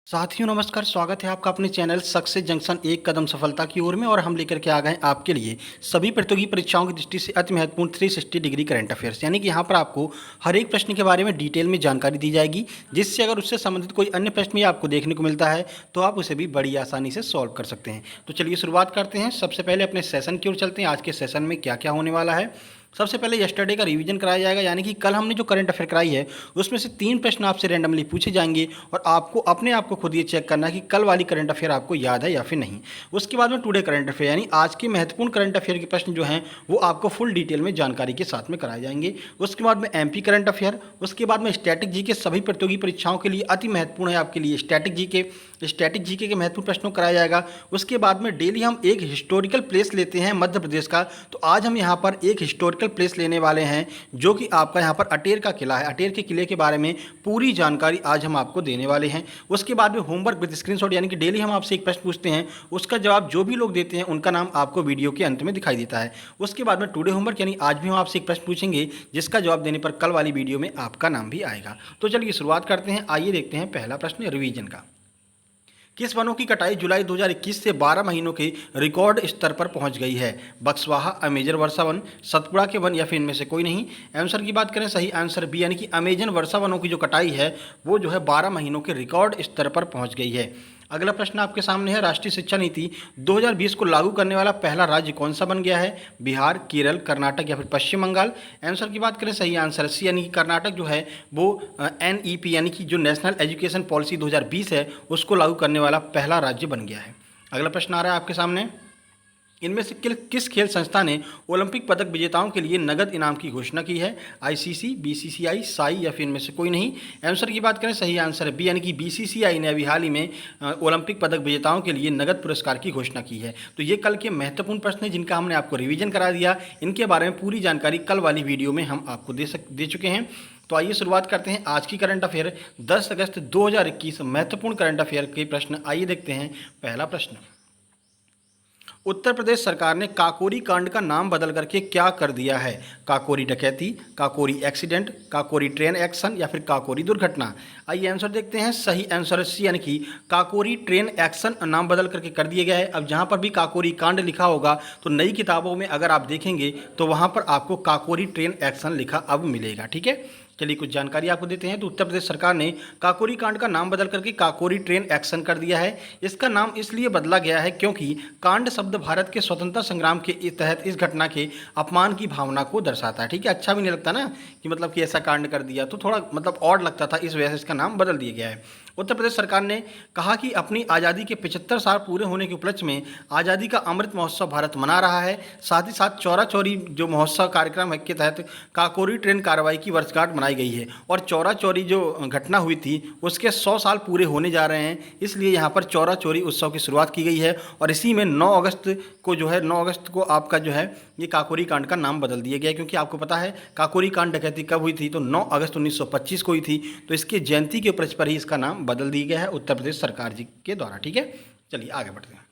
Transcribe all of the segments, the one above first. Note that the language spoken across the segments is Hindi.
साथियों नमस्कार, स्वागत है आपका अपने चैनल सक्सेस जंक्शन एक कदम सफलता की ओर में। और हम लेकर के आ गए हैं आपके लिए सभी प्रतियोगी परीक्षाओं की दृष्टि से अति महत्वपूर्ण 360 डिग्री करंट अफेयर्स, यानी कि यहाँ पर आपको हर एक प्रश्न के बारे में डिटेल में जानकारी दी जाएगी, जिससे अगर उससे संबंधित कोई अन्य प्रश्न भी आपको देखने को मिलता है तो आप उसे भी बड़ी आसानी से सॉल्व कर सकते हैं। तो चलिए शुरुआत करते हैं। सबसे पहले अपने सेशन की ओर चलते हैं। आज के सेशन में क्या क्या होने वाला है। सबसे पहले यस्टरडे का रिवीजन कराया जाएगा, यानी कि कल हमने जो करंट अफेयर कराई है उसमें से 3 प्रश्न आपसे रैंडमली पूछे जाएंगे और आपको अपने आप को खुद ये चेक करना है कि कल वाली करंट अफेयर आपको याद है या फिर नहीं। उसके बाद में टुडे करंट अफेयर, यानी आज के महत्वपूर्ण करंट अफेयर के प्रश्न जो हैं वो आपको फुल डिटेल में जानकारी के साथ में कराए जाएंगे। उसके बाद में एमपी करंट अफेयर, उसके बाद में स्टैटिक जी के सभी प्रतियोगी परीक्षाओं के लिए अति महत्वपूर्ण है आपके लिए स्टैटिक जी के महत्वपूर्ण प्रश्नों कराया जाएगा। उसके बाद में डेली हम एक हिस्टोरिकल प्लेस लेते हैं मध्य प्रदेश का, तो आज हम यहाँ पर एक हिस्टोरिकल प्लेस लेने वाले हैं जो कि आपका यहाँ पर अटेर का किला है। अटेर के किले के बारे में पूरी जानकारी आज हम आपको देने वाले हैं। उसके बाद में होमवर्क विद स्क्रीनशॉट, यानी कि डेली हम आपसे एक प्रश्न पूछते हैं, उसका जवाब जो भी लोग देते हैं उनका नाम आपको वीडियो के अंत में दिखाई देता है। उसके बाद में टुडे होमवर्क, यानी आज भी हम आपसे एक प्रश्न पूछेंगे जिसका जवाब देने पर कल वाली वीडियो में आपका नाम भी आएगा। तो चलिए शुरुआत करते हैं। आइए देखते हैं पहला प्रश्न रिवीजन का। किस वनों की कटाई जुलाई 2021 से 12 महीनों के रिकॉर्ड स्तर पर पहुंच गई है? बक्सवाहा, अमेजन वर्षा वन, सतपुड़ा के वन या फिर इनमें से कोई नहीं। आंसर की बात करें, सही आंसर बी, यानी कि अमेजन वर्षा वनों की जो कटाई है वो जो है 12 महीनों के रिकॉर्ड स्तर पर पहुंच गई है। अगला प्रश्न आपके सामने है। राष्ट्रीय शिक्षा नीति 2020 को लागू करने वाला पहला राज्य कौन सा बन गया है? बिहार, केरल, कर्नाटक या फिर पश्चिम बंगाल। आंसर की बात करें, सही आंसर सी, यानी कि कर्नाटक जो है वो एनईपी यानी कि जो नेशनल एजुकेशन पॉलिसी 2020 है उसको लागू करने वाला पहला राज्य बन गया है। अगला प्रश्न आ रहा है आपके सामने। इनमें से किस खेल संस्था ने ओलंपिक पदक विजेताओं के लिए नगद इनाम की घोषणा की है? आईसीसी, बीसीसीआई, साई या फिर इनमें से कोई नहीं। आंसर की बात करें, सही आंसर है बी, यानी कि बीसीसीआई ने अभी हाल ही में ओलंपिक पदक विजेताओं के लिए नगद पुरस्कार की घोषणा की है। तो ये कल के महत्वपूर्ण प्रश्न है जिनका हमने आपको रिवीजन करा दिया। इनके बारे में पूरी जानकारी कल वाली वीडियो में हम आपको दे चुके हैं। तो आइए शुरुआत करते हैं आज की करंट अफेयर 10 अगस्त 2021 महत्वपूर्ण करंट अफेयर के प्रश्न। आइए देखते हैं पहला प्रश्न। उत्तर प्रदेश सरकार ने काकोरी कांड का नाम बदल करके क्या कर दिया है? काकोरी डकैती, Kakori accident, Kakori train action या फिर काकोरी दुर्घटना। आइए आंसर देखते हैं। सही आंसर सी, यानी कि काकोरी ट्रेन एक्शन नाम बदल करके कर दिया गया है। अब जहां पर भी काकोरी कांड लिखा होगा तो नई किताबों में अगर आप देखेंगे तो वहां पर आपको काकोरी ट्रेन एक्शन लिखा अब मिलेगा। ठीक है, चलिए कुछ जानकारी आपको देते हैं। तो उत्तर प्रदेश सरकार ने काकोरी कांड का नाम बदल करके काकोरी ट्रेन एक्शन कर दिया है। इसका नाम इसलिए बदला गया है क्योंकि कांड शब्द भारत के स्वतंत्रता संग्राम के तहत इस घटना के अपमान की भावना को दर्शाता है। ठीक है, अच्छा भी नहीं लगता ना कि मतलब कि ऐसा कांड कर दिया, तो थोड़ा मतलब ऑड लगता था, इस वजह से इसका नाम बदल दिया गया है। उत्तर प्रदेश सरकार ने कहा कि अपनी आज़ादी के 75 साल पूरे होने के उपलक्ष्य में आज़ादी का अमृत महोत्सव भारत मना रहा है। साथ ही साथ चौरा चौरी जो महोत्सव कार्यक्रम है के तहत काकोरी ट्रेन कार्रवाई की वर्षगांठ मनाई गई है और चौरा चौरी जो घटना हुई थी उसके 100 साल पूरे होने जा रहे हैं, इसलिए यहाँ पर चौरा चौरी उत्सव की शुरुआत की गई है। और इसी में 9 अगस्त को जो है 9 अगस्त को आपका जो है ये काकोरी कांड का नाम बदल दिया गया है, क्योंकि आपको पता है काकोरी कांड डकैती कब हुई थी? तो 9 अगस्त 1925 को हुई थी। तो इसकी जयंती के उपलक्ष्य पर ही इसका नाम बदल दिया गया है उत्तर प्रदेश सरकार जी के द्वारा। ठीक है, चलिए आगे बढ़ते हैं।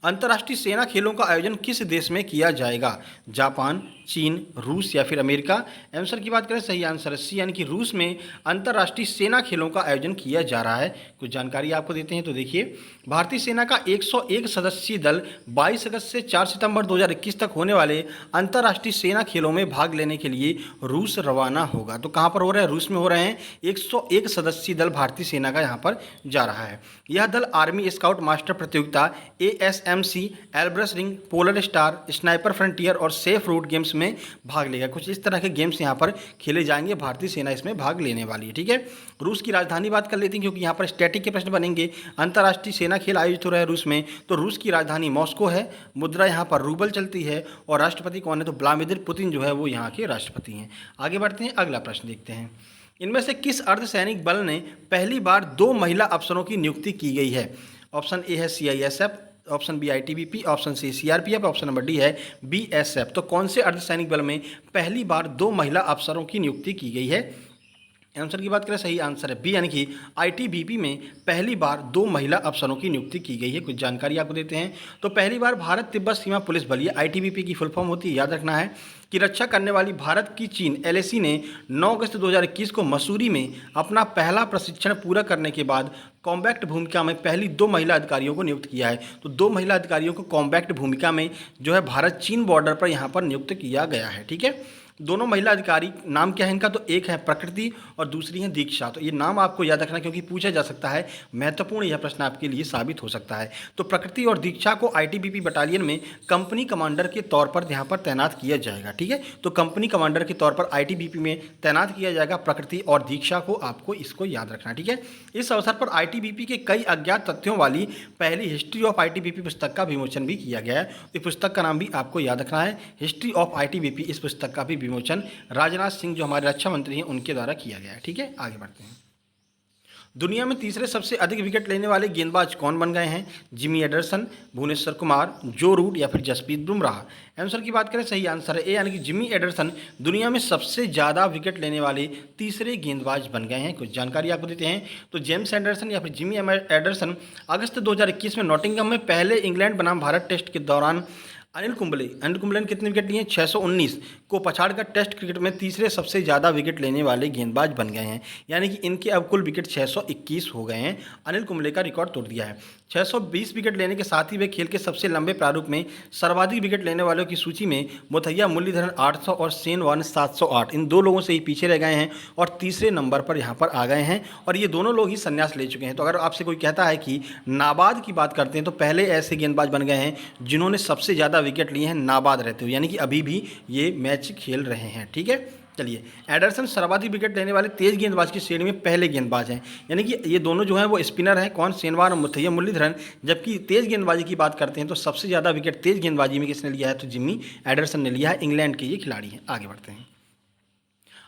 अंतर्राष्ट्रीय सेना खेलों का आयोजन किस देश में किया जाएगा? जापान, चीन, रूस या फिर अमेरिका। आंसर की बात करें, सही आंसर है सी, यानी कि रूस में अंतर्राष्ट्रीय सेना खेलों का आयोजन किया जा रहा है। कुछ जानकारी आपको देते हैं। तो देखिए, भारतीय सेना का 101 सदस्यीय दल 22 अगस्त से 4 सितंबर 2021 तक होने वाले अंतर्राष्ट्रीय सेना खेलों में भाग लेने के लिए रूस रवाना होगा। तो कहाँ पर हो रहा है? रूस में हो रहे हैं। 101 सदस्यीय दल भारतीय सेना का यहाँ पर जा रहा है। यह दल आर्मी स्काउट मास्टर प्रतियोगिता, ASMC, Elbrus ring, polar star, sniper frontier और सेफ रूट गेम्स में भाग लेगा। कुछ इस तरह के गेम्स यहाँ पर खेले जाएंगे, भारतीय सेना इसमें भाग लेने वाली है। ठीक है, रूस की राजधानी बात कर लेते हैं क्योंकि यहाँ पर स्टैटिक के प्रश्न बनेंगे। अंतर्राष्ट्रीय सेना खेल आयोजित हो रहा है रूस में, तो रूस की राजधानी मॉस्को है। मुद्रा यहाँ पर रूबल चलती है और राष्ट्रपति कौन है? तो व्लादिमीर पुतिन जो है वो यहाँ के राष्ट्रपति हैं। आगे बढ़ते हैं, अगला प्रश्न देखते हैं। इनमें से किस अर्धसैनिक बल ने पहली बार 2 महिला अफसरों की नियुक्ति की गई है? ऑप्शन ए है CISF, option B ITBP, option C CRPF, option number D है BSF। तो कौन से अर्धसैनिक बल में पहली बार 2 महिला अफसरों की नियुक्ति की गई है? आंसर की बात करें, सही आंसर है बी, यानी कि ITBP में पहली बार 2 महिला अफसरों की नियुक्ति की गई है। कुछ जानकारी आपको देते हैं। तो पहली बार भारत तिब्बत सीमा पुलिस बल, ये ITBP की फुल फॉर्म होती है, याद रखना है, की रक्षा करने वाली भारत की चीन LAC ने 9 अगस्त 2021 को मसूरी में अपना पहला प्रशिक्षण पूरा करने के बाद कॉम्बैक्ट भूमिका में पहली 2 महिला अधिकारियों को नियुक्त किया है। तो 2 महिला अधिकारियों को कॉम्बैक्ट भूमिका में जो है भारत चीन बॉर्डर पर यहाँ पर नियुक्त किया गया है। ठीक है, दोनों महिला अधिकारी नाम क्या है इनका, तो एक है प्रकृति और दूसरी है दीक्षा। तो ये नाम आपको याद रखना क्योंकि पूछा जा सकता है, महत्वपूर्ण यह प्रश्न आपके लिए साबित हो सकता है। तो प्रकृति और दीक्षा को आईटीबीपी बटालियन में कंपनी कमांडर के तौर पर यहाँ पर तैनात किया जाएगा। ठीक है, तो कंपनी कमांडर के तौर पर आईटीबीपी में तैनात किया जाएगा प्रकृति और दीक्षा को, आपको इसको याद रखना। ठीक है, इस अवसर पर आईटीबीपी के कई अज्ञात तथ्यों वाली पहली हिस्ट्री ऑफ आईटीबीपी पुस्तक का विमोचन भी किया गया है। इस पुस्तक का नाम भी आपको याद रखना है, हिस्ट्री ऑफ आईटीबीपी। इस पुस्तक का भी विमोचन राजनाथ सिंह जो हमारे रक्षा मंत्री हैं उनके द्वारा किया गया है। ठीक है, आगे बढ़ते हैं। दुनिया में तीसरे सबसे अधिक विकेट लेने वाले गेंदबाज कौन बन गए हैं? जिमी एंडरसन, भुवनेश्वर कुमार, जो रूट या फिर जसप्रीत बुमराह। आंसर की बात करें, सही आंसर है ए, यानी कि जिमी एंडरसन दुनिया में सबसे ज़्यादा विकेट लेने वाले तीसरे गेंदबाज बन गए हैं। कुछ जानकारी आपको देते हैं, तो जेम्स एंडरसन या फिर जिमी एंडरसन अगस्त 2021 में नॉटिंघम में पहले इंग्लैंड बनाम भारत टेस्ट के दौरान अनिल कुंबले ने कितने विकेट लिए? 619 को पछाड़कर टेस्ट क्रिकेट में तीसरे सबसे ज़्यादा विकेट लेने वाले गेंदबाज बन गए हैं। यानी कि इनके अब कुल विकेट 621 हो गए हैं। अनिल कुंबले का रिकॉर्ड तोड़ दिया है। 620 विकेट लेने के साथ ही वे खेल के सबसे लंबे प्रारूप में सर्वाधिक विकेट लेने वालों की सूची में मुथैया मुरलीधरन 800 और सेन वार्न 708, इन 2 लोगों से ही पीछे रह गए हैं और तीसरे नंबर पर यहाँ पर आ गए हैं। और ये दोनों लोग ही संन्यास ले चुके हैं। तो अगर आपसे कोई कहता है कि नाबाद की बात करते हैं, तो पहले ऐसे गेंदबाज बन गए हैं जिन्होंने सबसे ज़्यादा विकेट लिए हैं नाबाद रहते हुए, यानी कि अभी भी ये मैच खेल रहे हैं। ठीक है, चलिए, एंडरसन सर्वाधिक विकेट लेने वाले तेज गेंदबाज की श्रेणी में पहले गेंदबाज हैं। यानी कि ये दोनों जो हैं वो स्पिनर हैं, कौन? सेनवार और मुथैया मुरलीधरन। जबकि तेज गेंदबाजी की बात करते हैं तो सबसे ज़्यादा विकेट तेज गेंदबाजी में किसने लिया है? तो जिमी एंडरसन ने लिया है। इंग्लैंड के ये खिलाड़ी हैं। आगे बढ़ते हैं।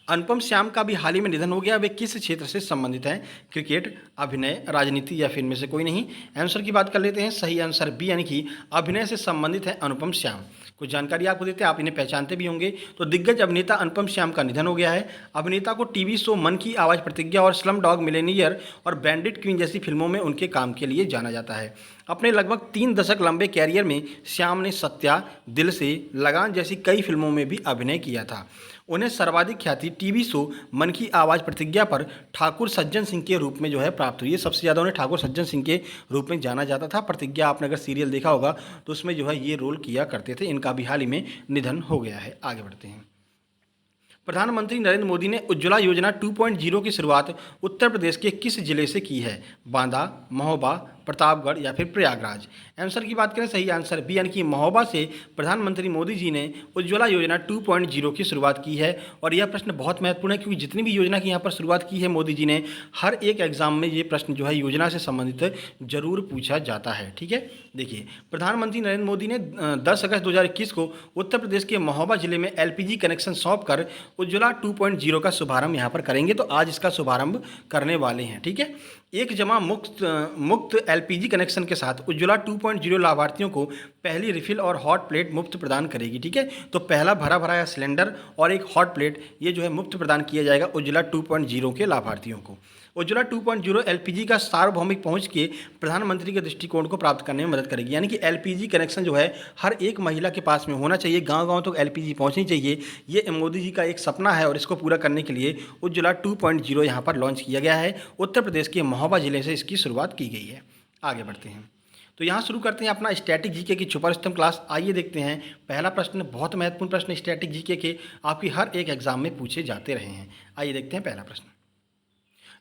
अनुपम श्याम का भी हाल ही में निधन हो गया। वे किस क्षेत्र से संबंधित हैं? क्रिकेट, अभिनय, राजनीति या फिर इनमें से कोई नहीं। आंसर की बात कर लेते हैं, सही आंसर बी, यानी कि अभिनय से संबंधित है अनुपम श्याम। कुछ जानकारी आपको देते हैं, आप इन्हें पहचानते भी होंगे। तो दिग्गज अभिनेता अनुपम श्याम का निधन हो गया है। अभिनेता को टीवी शो मन की आवाज़, प्रतिज्ञा और स्लम डॉग मिलेनियर और बैंडिट क्वीन जैसी फिल्मों में उनके काम के लिए जाना जाता है। अपने लगभग 3 दशक लंबे कैरियर में श्याम ने सत्या, दिल से, लगान जैसी कई फिल्मों में भी अभिनय किया था। उन्हें सर्वाधिक ख्याति टीवी शो मन की आवाज़, प्रतिज्ञा पर ठाकुर सज्जन सिंह के रूप में जो है प्राप्त हुई है। सबसे ज़्यादा उन्हें ठाकुर सज्जन सिंह के रूप में जाना जाता था। प्रतिज्ञा आपने अगर सीरियल देखा होगा तो उसमें जो है ये रोल किया करते थे। इनका भी हाल ही में निधन हो गया है। आगे बढ़ते हैं। प्रधानमंत्री नरेंद्र मोदी ने उज्ज्वला योजना 2.0 की शुरुआत उत्तर प्रदेश के किस जिले से की है? बांदा, महोबा, प्रतापगढ़ या फिर प्रयागराज। आंसर की बात करें, सही आंसर बी, यानी कि महोबा से प्रधानमंत्री मोदी जी ने उज्ज्वला योजना 2.0 की शुरुआत की है। और यह प्रश्न बहुत महत्वपूर्ण है क्योंकि जितनी भी योजना की यहाँ पर शुरुआत की है मोदी जी ने, हर एक एग्जाम में ये प्रश्न जो है योजना से संबंधित जरूर पूछा जाता है। ठीक है, देखिए, प्रधानमंत्री नरेंद्र मोदी ने 10 अगस्त 2021 को उत्तर प्रदेश के महोबा जिले में एलपीजी कनेक्शन सौंप कर उज्ज्वला 2.0 का शुभारंभ यहाँ पर करेंगे। तो आज इसका शुभारंभ करने वाले हैं। ठीक है, एक जमा मुक्त एलपीजी कनेक्शन के साथ उज्ज्वला 2.0 लाभार्थियों को पहली रिफिल और हॉट प्लेट मुफ्त प्रदान करेगी। ठीक है, तो पहला भरा भराया सिलेंडर और एक हॉट प्लेट ये जो है मुफ्त प्रदान किया जाएगा उज्ज्वला 2.0 के लाभार्थियों को। उज्ज्वला 2.0 एलपीजी का सार्वभौमिक पहुंच के प्रधानमंत्री के दृष्टिकोण को प्राप्त करने में मदद करेगी। यानी कि एलपीजी कनेक्शन जो है हर एक महिला के पास में होना चाहिए, गांव-गांव तक एलपीजी पहुंचनी चाहिए। ये मोदी जी का एक सपना है और इसको पूरा करने के लिए उज्ज्वला 2.0 यहाँ पर लॉन्च किया गया है। उत्तर प्रदेश के महोबा जिले से इसकी शुरुआत की गई है। आगे बढ़ते हैं, तो यहाँ शुरू करते हैं अपना स्टैटिक जीके की छुपा रुस्तम क्लास। आइए देखते हैं पहला प्रश्न, बहुत महत्वपूर्ण प्रश्न स्टैटिक जीके के आपकी हर एक एग्जाम में पूछे जाते रहे हैं। आइए देखते हैं पहला प्रश्न।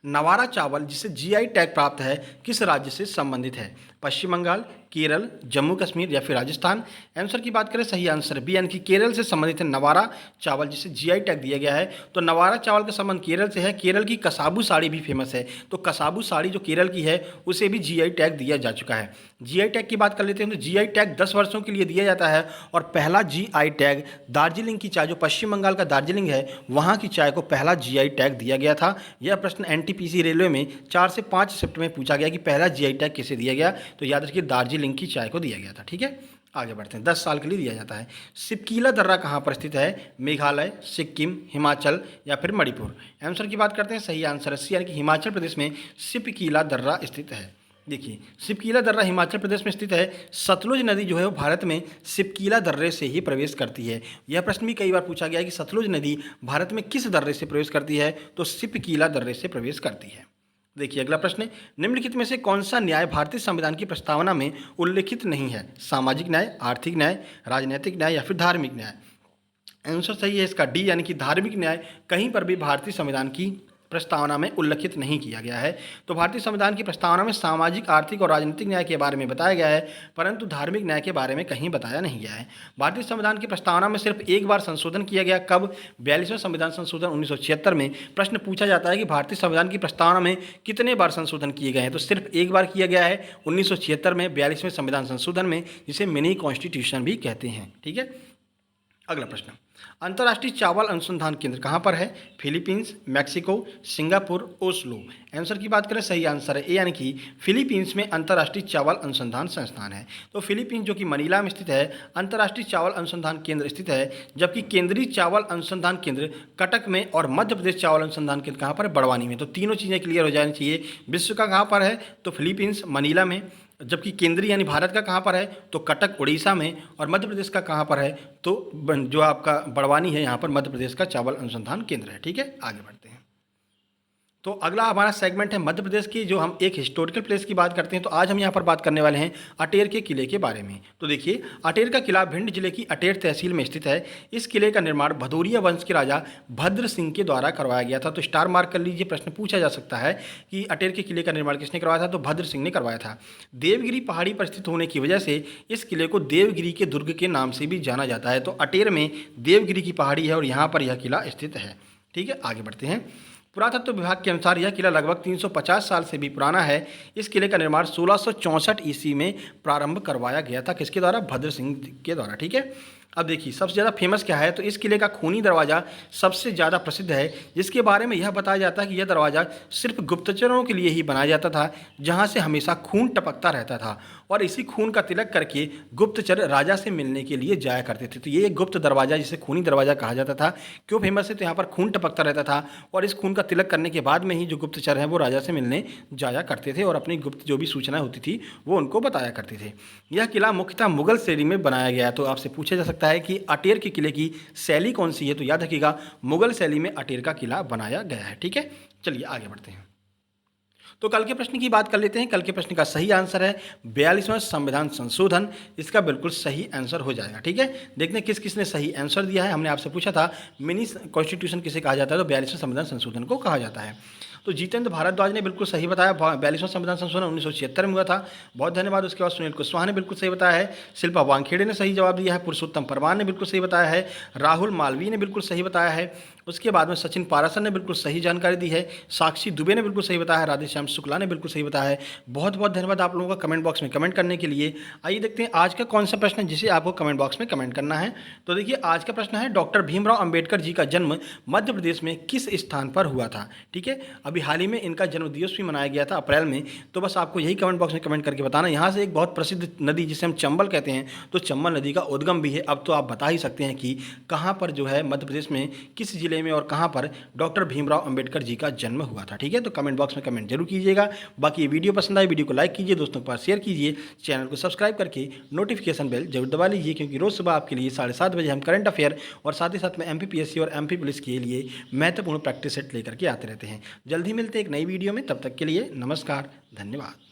नवारा चावल जिसे जीआई टैग प्राप्त है किस राज्य से संबंधित है? पश्चिम बंगाल, केरल, जम्मू कश्मीर या फिर राजस्थान। आंसर की बात करें, सही आंसर बी, यानी कि केरल से संबंधित है नवारा चावल जिसे जीआई टैग दिया गया है। तो नवारा चावल का संबंध केरल से है। केरल की कसाबू साड़ी भी फेमस है, तो कसाबू साड़ी जो केरल की है उसे भी जीआई टैग दिया जा चुका है। जीआई टैग की बात कर लेते हैं, तो जीआई टैग 10 वर्षों के लिए दिया जाता है और पहला जीआई टैग दार्जिलिंग की चाय, जो पश्चिम बंगाल का दार्जिलिंग है वहाँ की चाय को पहला जीआई टैग दिया गया था। यह प्रश्न एनटीपीसी रेलवे में 4 से 5 शिफ्ट में पूछा गया कि पहला जीआई टैग किसे दिया गया, तो याद रखिए दार्जिलिंग की चाय को दिया गया था। ठीक है, आगे बढ़ते हैं। 10 साल के लिए दिया जाता है। सिपकीला दर्रा कहाँ पर स्थित है? मेघालय, सिक्किम, हिमाचल या फिर मणिपुर। आंसर की बात करते हैं, सही आंसर है सी, यानी कि हिमाचल प्रदेश में सिपकीला दर्रा स्थित है। देखिए, सिपकीला दर्रा हिमाचल प्रदेश में स्थित है। सतलुज नदी जो है वो भारत में सिपकीला दर्रे से ही प्रवेश करती है। यह प्रश्न भी कई बार पूछा गया है कि सतलुज नदी भारत में किस दर्रे से प्रवेश करती है, तो सिपकीला दर्रे से प्रवेश करती है। देखिए अगला प्रश्न, निम्नलिखित में से कौन सा न्याय भारतीय संविधान की प्रस्तावना में उल्लिखित नहीं है? सामाजिक न्याय, आर्थिक न्याय, राजनीतिक न्याय या फिर धार्मिक न्याय? आंसर सही है इसका डी, यानी कि धार्मिक न्याय कहीं पर भी भारतीय संविधान की प्रस्तावना में उल्लिखित नहीं किया गया है। तो भारतीय संविधान की प्रस्तावना में सामाजिक, आर्थिक और राजनीतिक न्याय के बारे में बताया गया है, परंतु धार्मिक न्याय के बारे में कहीं बताया नहीं गया है। भारतीय संविधान की प्रस्तावना में सिर्फ एक बार संशोधन किया गया, कब? 42वें संविधान संशोधन 1976 में। प्रश्न पूछा जाता है कि भारतीय संविधान की प्रस्तावना में कितने बार संशोधन किए गए हैं, तो सिर्फ एक बार किया गया है 1976 में, 42वें संविधान संशोधन में, जिसे मिनी कॉन्स्टिट्यूशन भी कहते हैं। ठीक है, अगला प्रश्न, अंतर्राष्ट्रीय चावल अनुसंधान केंद्र कहाँ पर है? Philippines, Mexico, Singapore, Oslo? Answer की बात करें, सही आंसर है ए, यानी कि फिलीपींस में अंतर्राष्ट्रीय चावल अनुसंधान संस्थान है। तो फिलीपींस जो कि मनीला में स्थित है, अंतर्राष्ट्रीय चावल अनुसंधान केंद्र स्थित है, जबकि केंद्रीय चावल अनुसंधान केंद्र कटक में और मध्य प्रदेश चावल अनुसंधान केंद्र कहाँ पर है? बड़वानी में। तो तीनों चीज़ें क्लियर हो जानी चाहिए। विश्व का कहाँ पर है? तो फिलीपींस मनीला में, जबकि केंद्रीय यानी भारत का कहाँ पर है? तो कटक उड़ीसा में, और मध्य प्रदेश का कहाँ पर है? तो जो आपका बड़वानी है, यहाँ पर मध्य प्रदेश का चावल अनुसंधान केंद्र है। ठीक है, आगे बढ़ते हैं। तो अगला हमारा सेगमेंट है मध्य प्रदेश की, जो हम एक हिस्टोरिकल प्लेस की बात करते हैं। तो आज हम यहाँ पर बात करने वाले हैं अटेर के किले के बारे में। तो देखिए, अटेर का किला भिंड जिले की अटेर तहसील में स्थित है। इस किले का निर्माण भदौरिया वंश के राजा भद्र सिंह के द्वारा करवाया गया था। तो स्टार मार्क कर लीजिए, प्रश्न पूछा जा सकता है कि अटेर के किले का निर्माण किसने करवाया था? तो भद्र सिंह ने करवाया था। देवगिरी पहाड़ी पर स्थित होने की वजह से इस किले को देवगिरी के दुर्ग के नाम से भी जाना जाता है। तो अटेर में देवगिरी की पहाड़ी है और यहाँ पर यह किला स्थित है। ठीक है, आगे बढ़ते हैं। पुरातत्व विभाग के अनुसार यह किला लगभग 350 साल से भी पुराना है। इस किले का निर्माण 1664 ईस्वी में प्रारंभ करवाया गया था। किसके द्वारा? भद्र सिंह के द्वारा। ठीक है, अब देखिए सबसे ज़्यादा फेमस क्या है? तो इस किले का खूनी दरवाज़ा सबसे ज़्यादा प्रसिद्ध है, जिसके बारे में यह बताया जाता है कि यह दरवाज़ा सिर्फ गुप्तचरों के लिए ही बनाया जाता था, जहाँ से हमेशा खून टपकता रहता था, और इसी खून का तिलक करके गुप्तचर राजा से मिलने के लिए जाया करते थे। तो ये एक गुप्त दरवाज़ा, जिसे खूनी दरवाज़ा कहा जाता था, क्यों फेमस है? तो यहाँ पर खून टपकता रहता था, और इस खून का तिलक करने के बाद में ही जो गुप्तचर हैं वो राजा से मिलने जाया करते थे, और अपनी गुप्त जो भी सूचना होती थी वो उनको बताया करते थे। यह किला मुख्यतः मुगल शैली में बनाया गया। तो आपसे पूछा जा सकता है कि अटेर के किले की शैली कौन सी है? तो याद रखिएगा, मुगल शैली में अटेर का किला बनाया गया है। ठीक है, चलिए आगे बढ़ते हैं। तो कल के प्रश्न की बात कर लेते हैं। कल के प्रश्न का सही आंसर है 42वां संविधान संशोधन। इसका बिल्कुल सही आंसर हो जाएगा। ठीक है, देखते हैं किस किसने सही आंसर दिया है। हमने आपसे पूछा था मिनी कॉन्स्टिट्यूशन किसे कहा जाता है? तो 42वें संविधान संशोधन को कहा जाता है। तो जितेंद्र भारद्वाज ने बिल्कुल सही बताया, 42वां संविधान संशोधन 1976 में हुआ था। बहुत धन्यवाद। उसके बाद सुनील कुशवाहा ने बिल्कुल सही बताया है। शिल्पा वानखेड़े ने सही जवाब दिया है। पुरुषोत्तम परमार ने बिल्कुल सही बताया है। राहुल मालवीय ने बिल्कुल सही बताया है। उसके बाद में सचिन पारासर ने बिल्कुल सही जानकारी दी है। साक्षी दुबे ने बिल्कुल सही बताया है। राधेश्याम शुक्ला ने बिल्कुल सही बताया है। बहुत बहुत धन्यवाद आप लोगों का कमेंट बॉक्स में कमेंट करने के लिए। आइए देखते हैं आज का कौन सा प्रश्न है जिसे आपको कमेंट बॉक्स में कमेंट करना है। तो देखिए, आज का प्रश्न है डॉक्टर भीमराव अंबेडकर जी का जन्म मध्य प्रदेश में किस स्थान पर हुआ था? ठीक है, अभी हाल ही में इनका जन्म दिवस भी मनाया गया था अप्रैल में। तो बस आपको यही कमेंट बॉक्स में कमेंट करके बताना। यहाँ से एक बहुत प्रसिद्ध नदी जिसे हम चंबल कहते हैं, तो चंबल नदी का उद्गम भी है। अब तो आप बता ही सकते हैं कि कहाँ पर जो है मध्य प्रदेश में, किस जिले में और कहाँ पर डॉक्टर भीमराव अंबेडकर जी का जन्म हुआ था। ठीक है, तो कमेंट बॉक्स में कमेंट जरूर कीजिएगा। बाकी ये वीडियो पसंद आए, वीडियो को लाइक कीजिए, दोस्तों के पास शेयर कीजिए, चैनल को सब्सक्राइब करके नोटिफिकेशन बेल जरूर दबा लीजिए, क्योंकि रोज सुबह आपके लिए 7:30 बजे हम करंट अफेयर और साथ ही साथ में MPPSC और MP पुलिस के लिए महत्वपूर्ण प्रैक्टिस सेट लेकर के आते रहते हैं। जल्द ही मिलते हैं एक नई वीडियो में, तब तक के लिए नमस्कार, धन्यवाद।